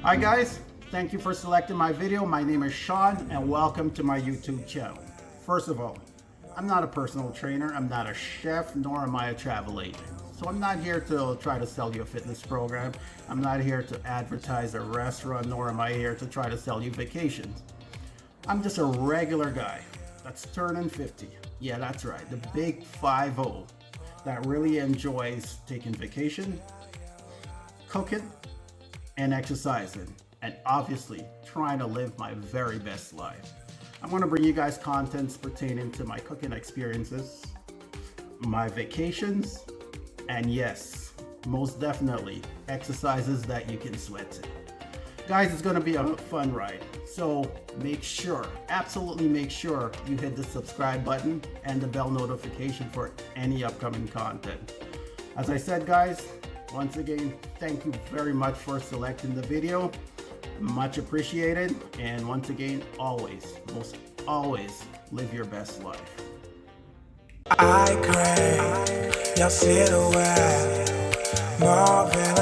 Hi guys, thank you for selecting my video. My name is Sean and welcome to my YouTube channel. First of all, I'm not a personal trainer, I'm not a chef, nor am I a travel agent. So I'm not here to try to sell you a fitness program. I'm not here to advertise a restaurant, nor am I here to try to sell you vacations. I'm just a regular guy that's turning 50. Yeah, that's right, the big 5-0 that really enjoys taking vacation, cooking, and exercising, and obviously trying to live my very best life. I'm going to bring you guys contents pertaining to my cooking experiences, my vacations, and yes, most definitely exercises that you can sweat to. Guys, it's going to be a fun ride, so make sure, absolutely make sure you hit the subscribe button and the bell notification for any upcoming content. As I said, guys, once again, thank you very much for selecting the video. Much appreciated. And once again, always, most always, live your best life. I crave your silhouette more than